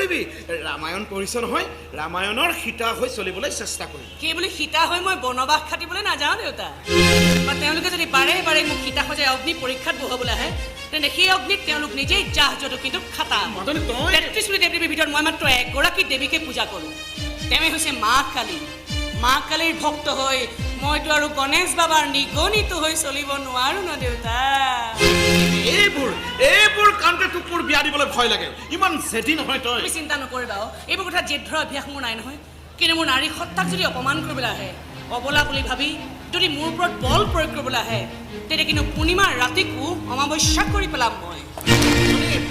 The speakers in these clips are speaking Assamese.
নকৰিবি ৰামায়ণ পঢ়িছ নহয় ৰামায়ণৰ সীতা হৈ চলিবলৈ চেষ্টা কৰিবি কি বুলি সীতা হৈ মই বনবাস খাটিবলৈ নাযাওঁ দেউতা বা তেওঁলোকে যদি বাৰে বাৰে মোক সীতা সজাই অগ্নি পৰীক্ষাত বহাবলৈ আহে তেন্তে সেই অগ্নিত তেওঁলোক নিজেই জাহ যদু কিন্তু খাটা 33 কোটি দেৱ দেৱীৰ ভিতৰত মই মাত্ৰ এগৰাকী দেৱীকে পূজা কৰোঁ তেওঁৱে হৈছে মা কালীৰ ভক্ত হৈ মইতো আৰু গণেশ বাবাৰ নিগনিত হৈ চলিব নোৱাৰো ন দেউতা এইবোৰ কাণ্ড তোৰ বিয়া দিবলৈ ভয় লাগে ইমান জেদি নহয় তই তুমি চিন্তা নকৰিবা এইবোৰ কথা জেদ ধৰা অভ্যাস মোৰ নাই নহয় কিন্তু মোৰ নাৰী সত্তাক যদি অপমান কৰিবলৈ আহে অবলা বুলি ভাবি যদি মোৰ ওপৰত বল প্ৰয়োগ কৰিবলৈ আহে তেতিয়া কিন্তু পূৰ্ণিমাৰ ৰাতিকো অমাৱস্যা কৰি পেলাম মই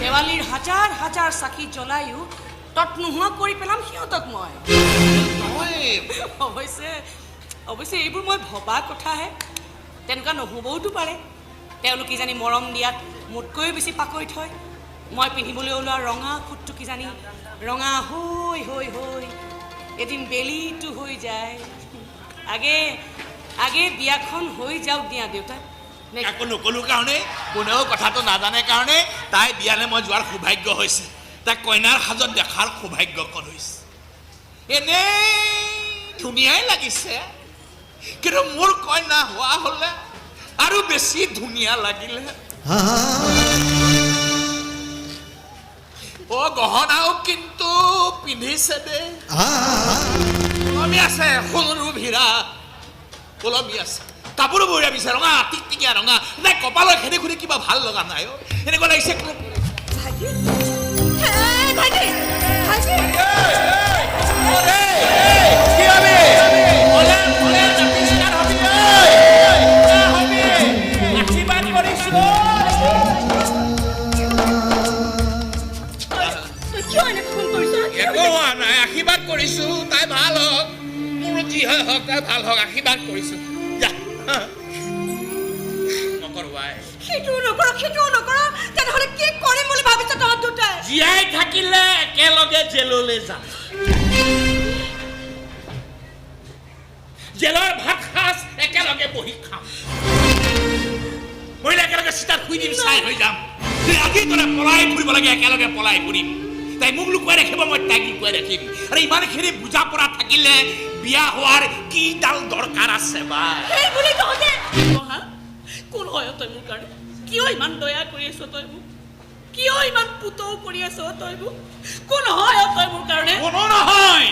দেৱালীৰ হাজাৰ হাজাৰ চাকি জ্বলায়ো তত নোহোৱা কৰি পেলাম সিহঁতক মই অৱশ্যে এইবোৰ মই ভবা কথাহে তেনেকুৱা নহ'বওতো পাৰে তেওঁলোকে কিজানি মৰম দিয়াত মোতকৈও বেছি পাকৈত হয় মই পিন্ধিবলৈ ওলোৱা ৰঙা ফুটটো কিজানি ৰঙা হৈ হৈ হৈ এদিন বেলিটো হৈ যায় আগে বিয়াখন হৈ যাওক দিয়া দেউতা একো নকলো কাৰণে কোনেও কথাটো নাজানে কাৰণে তাই বিয়ালৈ মই যোৱাৰ সৌভাগ্য হৈছে তাই কইনাৰ সাজত দেখাৰ সৌভাগ্যকণ হৈছে এনেই ধুনীয়াই লাগিছে কিন্তু মোৰ কইনা হোৱা হ'লে আৰু বেছি ধুনীয়া লাগিলে গহনাও কিন্তু পিন্ধিছে দে কলমি আছে সোণৰু ভীৰা কলমি আছে কাপোৰো বঢ়িয়া পিছে ৰঙা টিকটিকীয়া ৰঙা নাই কপালৰ খেদি খুদি কিবা ভাল লগা নাই এনেকুৱা লাগিছে আশীৰ্বাদ কৰিছো তাই ভাল হওক মোৰ যি হয় হওক তাই ভাল হওক আশীৰ্বাদ কৰিছো জীয়াই থাকিলে একেলগে জেললৈ যাম জেলৰ ভাত সাজ একেলগে বহি খাম মহিলা একেলগে চিতাত শুই দিম চাই হৈ যাম আজি তলে পলাই ফুৰিব লাগে একেলগে পলাই ফুৰিম তাই মোক লুকুৱাই ৰাখিব মই তাইক লুকুৱাই ৰাখিম আৰু ইমানখিনি বুজা পৰা থাকিলে বিয়া হোৱাৰ কি ডাল দৰকাৰ আছে বা কোন হয় তই মোৰ কাৰণে কিয় ইমান দয়া কৰি আছ তই মোক কিয় ইমান পুতৌ কৰি আছ তই মোক কোন হয় তই মোৰ কাৰণে কোনো নহয়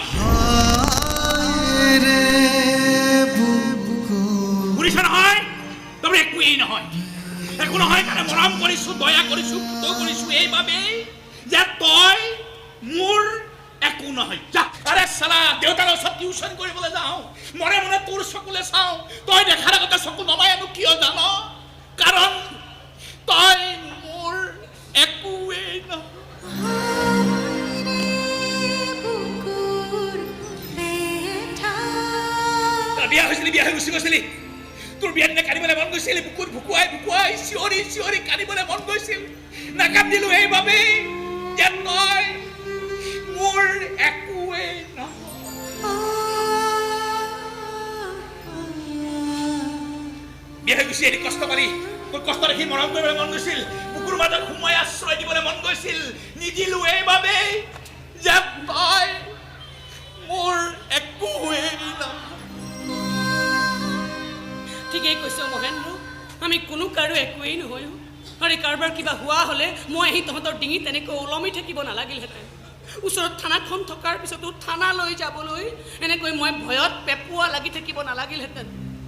শুনিছ নহয় তুমি একোৱেই নহয় একো নহয় কাৰণে মৰম কৰিছো দয়া কৰিছো পুতৌ কৰিছো এইবাবেই যে তই মোৰ একো নহয় যা আৰে চালা দেউতাৰ ওচৰত টিউচন কৰিবলৈ যাওঁ মনে মনে তোৰ চকুলে চাওঁ তই দেখাৰ আগতে চকু নমাই আনো কিয় জান কাৰণ তই মোৰ একোৱেই নহয় বিয়া হৈছিলি বিয়া হৈ গুচি গৈছিলি তোৰ বিয়া দিনা কান্দিবলৈ মন গৈছিল বুকুত ভুকুৱাই ভুকুৱাই চিঞৰি চিঞৰি কান্দিবলৈ মন গৈছিল নাকান্দিলো এইবাবেই যে তই মোৰ একোৱেই বিয়া হৈ গুচি আহি কষ্ট পালি তোৰ কষ্ট দেখি মৰম কৰিবলৈ মন গৈছিল বুকুৰ মাজত সোমাই আশ্ৰয় দিবলৈ মন গৈছিল নিদিলো এইবাবেই যে তই মোৰ একোৱেই ঠিকেই কৈছ মহেন্দ্ৰ আমি কোনো কাৰো একোৱেই নহয় আৰে কাৰোবাৰ কিবা হোৱা হ'লে মই আহি তহঁতৰ ডিঙিত তেনেকৈ ওলমি থাকিব নালাগিলহেঁতেন ওচৰত থানাখন থকাৰ পিছতো থানালৈ যাবলৈ এনেকৈ মই ভয়ত পেপুৱা লাগি থাকিব নালাগিলহেঁতেন